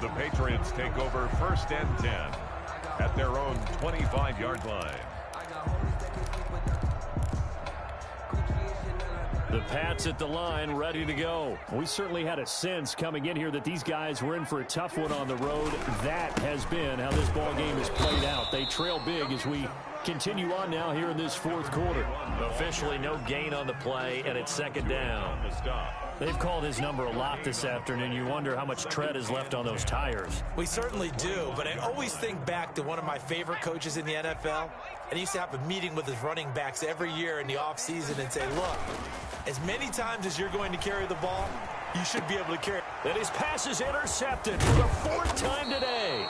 The Patriots take over 1st and 10 at their own 25-yard line. The Pats at the line, ready to go. We certainly had a sense coming in here that these guys were in for a tough one on the road. That has been how this ball game has played out. They trail big as we continue on now here in this 4th quarter. Officially no gain on the play, and it's 2nd down. They've called his number a lot this afternoon. You wonder how much tread is left on those tires. We certainly do, but I always think back to one of my favorite coaches in the NFL. And he used to have a meeting with his running backs every year in the offseason and say, look, as many times as you're going to carry the ball, you should be able to carry it. And his pass is intercepted for the 4th time today.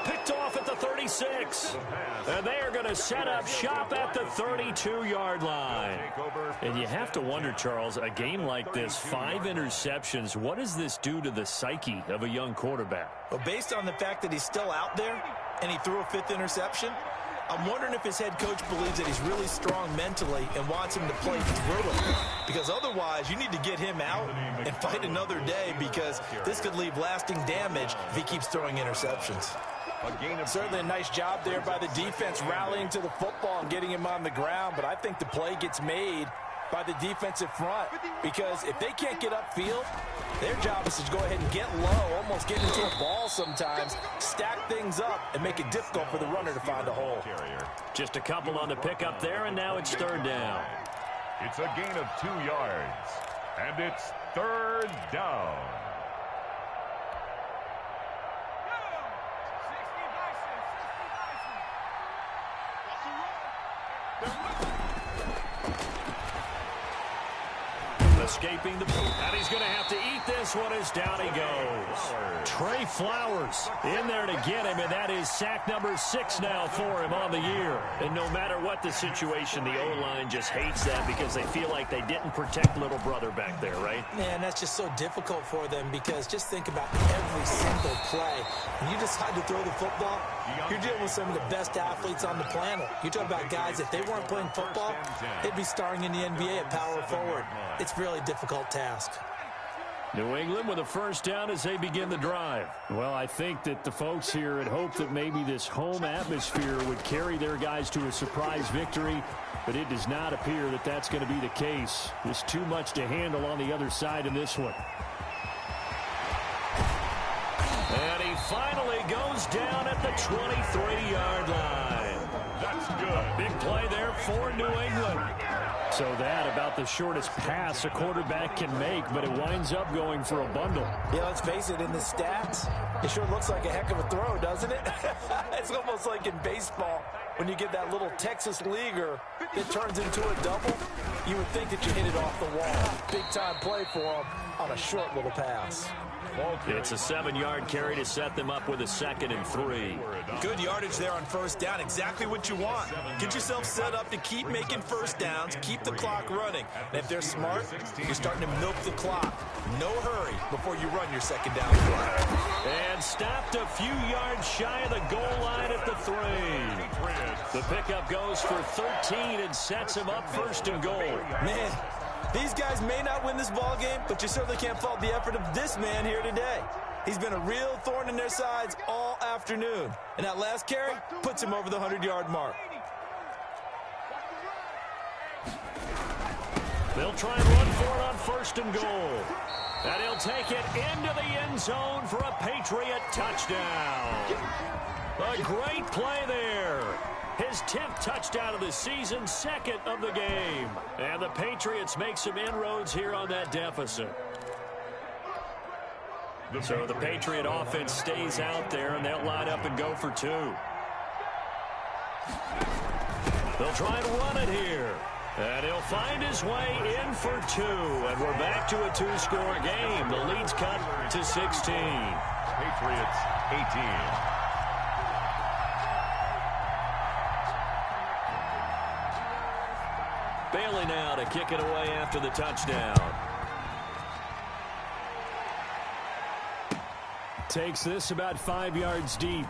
Picked off at the 36. And they are going to set up shop at the 32-yard line. And you have to wonder, Charles, a game like this, 5 interceptions, what does this do to the psyche of a young quarterback? Well, based on the fact that he's still out there and he threw a 5th interception, I'm wondering if his head coach believes that he's really strong mentally and wants him to play through it. Because otherwise, you need to get him out and fight another day, because this could leave lasting damage if he keeps throwing interceptions. Certainly a nice job there by the defense rallying to the football and getting him on the ground, but I think the play gets made by the defensive front, because if they can't get upfield, their job is to go ahead and get low, almost get into a ball sometimes, stack things up, and make it difficult for the runner to find a hole. Just a couple on the pickup there, and now it's 3rd down. It's a gain of 2 yards, and it's 3rd down. Escaping the boot, and he's going to have to eat this one as down he goes. Trey Flowers in there to get him, and that is sack number 6 now for him on the year. And no matter what the situation, the O-line just hates that because they feel like they didn't protect little brother back there, right? Man, that's just so difficult for them, because just think about every single play. When you decide to throw the football, you're dealing with some of the best athletes on the planet. You talk about guys, if they weren't playing football, they'd be starring in the NBA at power forward. It's really a difficult task. New England with a 1st down as they begin the drive. Well, I think that the folks here had hoped that maybe this home atmosphere would carry their guys to a surprise victory, but it does not appear that that's going to be the case. There's too much to handle on the other side in this one. And he finally goes down at the 23-yard line. That's good. Big play there for New England. So that about the shortest pass a quarterback can make, but it winds up going for a bundle. Yeah, let's face it, in the stats, it sure looks like a heck of a throw, doesn't it? It's almost like in baseball, when you get that little Texas leaguer that turns into a double, you would think that you hit it off the wall. Big-time play for him on a short little pass. It's a 7-yard carry to set them up with a 2nd and 3. Good yardage there on 1st down. Exactly what you want. Get yourself set up to keep making 1st downs, keep the clock running. And if they're smart, you're starting to milk the clock. No hurry before you run your 2nd down play. And stopped a few yards shy of the goal line at the 3. The pickup goes for 13 and sets him up 1st and goal. Man, these guys may not win this ball game, but you certainly can't fault the effort of this man here today. He's been a real thorn in their sides all afternoon. And that last carry puts him over the 100-yard mark. They'll try and run for it on 1st and goal. And he'll take it into the end zone for a Patriot touchdown. A great play there. His 10th touchdown of the season, 2nd of the game. And the Patriots make some inroads here on that deficit. So the Patriot offense stays out there, and they'll line up and go for 2. They'll try and run it here. And he'll find his way in for two. And we're back to a two-score game. The lead's cut to 16. Patriots 18. Bailey now to kick it away after the touchdown. Takes this about 5 yards deep.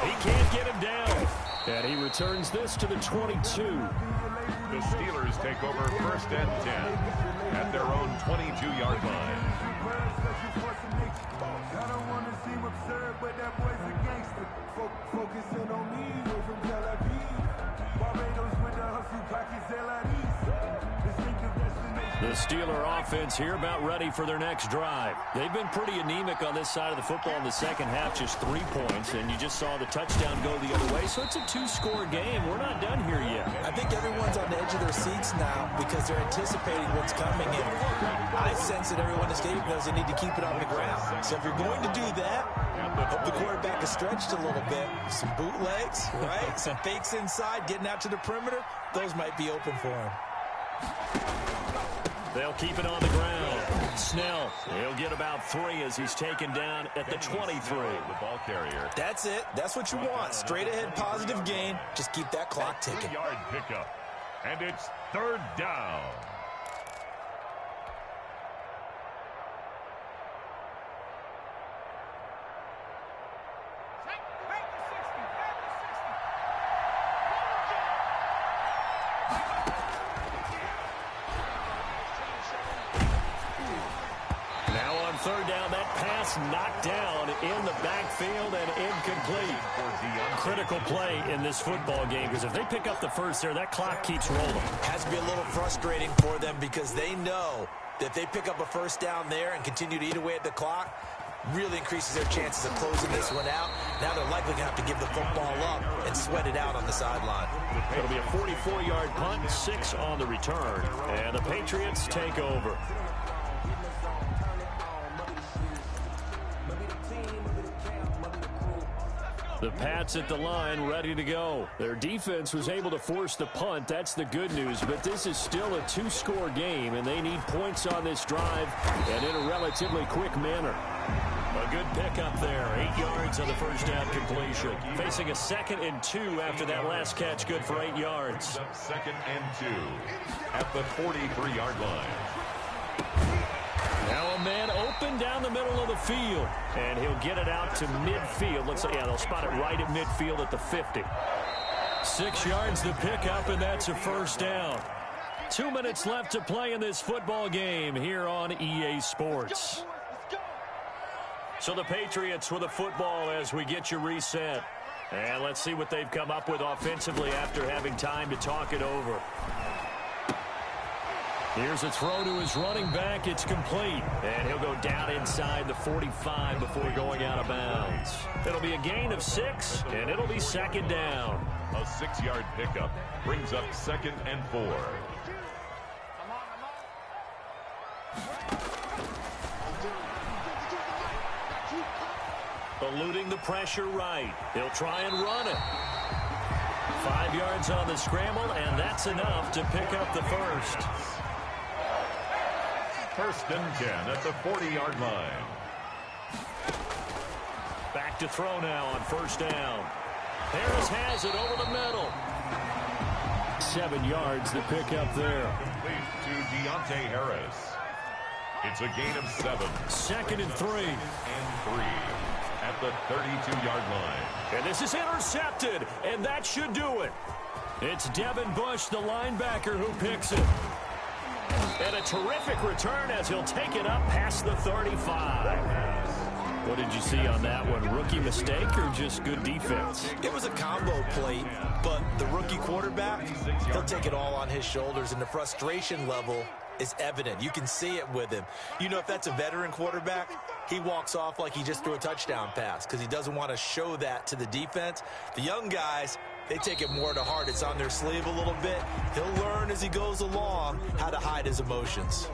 He can't get him down. And he returns this to the 22. The Steelers take over 1st and 10 at their own 22-yard line. The Steeler offense here about ready for their next drive. They've been pretty anemic on this side of the football in the second half, just 3 points, and you just saw the touchdown go the other way, so it's a two-score game. We're not done here yet. I think everyone's on the edge of their seats now because they're anticipating what's coming, and I sense that everyone in this game knows they need to keep it on the ground. So if you're going to do that, hope the quarterback is stretched a little bit. Some bootlegs, right? Some fakes inside, getting out to the perimeter. Those might be open for him. They'll keep it on the ground. Snell, he'll get about 3 as he's taken down at the 23. The ball carrier. That's it. That's what you want. Straight ahead, positive gain. Just keep that clock ticking. 3-yard pickup. And it's 3rd down. Knocked down in the backfield and incomplete. Critical play in this football game because if they pick up the first there, that clock keeps rolling. Has to be a little frustrating for them because they know that if they pick up a first down there and continue to eat away at the clock, really increases their chances of closing this one out. Now they're likely going to have to give the football up and sweat it out on the sideline. It'll be a 44-yard punt, 6 on the return, and the Patriots take over. The Pats at the line, ready to go. Their defense was able to force the punt. That's the good news. But this is still a two-score game, and they need points on this drive and in a relatively quick manner. A good pickup there. 8 yards on the first down completion. Facing a 2nd and 2 after that last catch. Good for 8 yards. 2nd and 2 at the 43-yard line. Now a man open down the middle of the field, and he'll get it out to midfield. Looks like, yeah, they'll spot it right at midfield at the 50. 6 yards to pick up, and that's a first down. 2 minutes left to play in this football game here on EA Sports. So the Patriots with the football as we get you reset. And let's see what they've come up with offensively after having time to talk it over. Here's a throw to his running back. It's complete. And he'll go down inside the 45 before going out of bounds. It'll be a gain of 6, and it'll be 2nd down. A 6-yard pickup brings up 2nd and 4. Eluding the pressure right. He'll try and run it. 5 yards on the scramble, and that's enough to pick up the first. 1st and 10 at the 40-yard line. Back to throw now on 1st down. Harris has it over the middle. 7 yards to pick up there. Complete to Deontay Harris. It's a gain of 7. 2nd and 3. And 3 at the 32-yard line. And this is intercepted, and that should do it. It's Devin Bush, the linebacker, who picks it. And a terrific return as he'll take it up past the 35. What did you see on that one? Rookie mistake or just good defense? It was a combo plate, but the rookie quarterback, he'll take it all on his shoulders, and the frustration level is evident. You can see it with him. You know, if that's a veteran quarterback, he walks off like he just threw a touchdown pass because he doesn't want to show that to the defense. The young guys, they take it more to heart. It's on their sleeve a little bit. He'll learn as he goes along how to hide his emotions.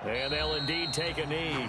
And they'll indeed take a knee.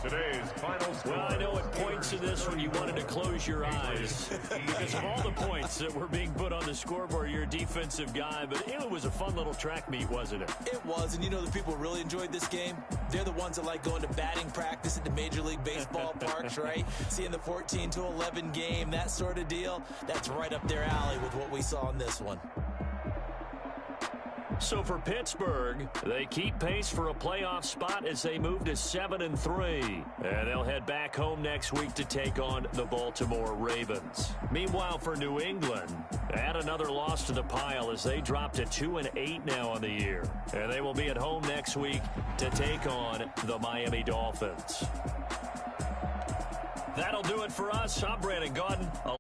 Today's final score. Well, I know at points in this one you wanted to close your eyes because of all the points that were being put on the scoreboard. You're a defensive guy, but it was a fun little track meet, wasn't it? It was, and you know the people who really enjoyed this game? They're the ones that like going to batting practice at the Major League Baseball parks, right? Seeing the 14-11 game, that sort of deal, that's right up their alley with what we saw in this one. So for Pittsburgh, they keep pace for a playoff spot as they move to 7-3. And they'll head back home next week to take on the Baltimore Ravens. Meanwhile, for New England, add another loss to the pile as they drop to 2-8 now on the year. And they will be at home next week to take on the Miami Dolphins. That'll do it for us. I'm Brandon Gaudin.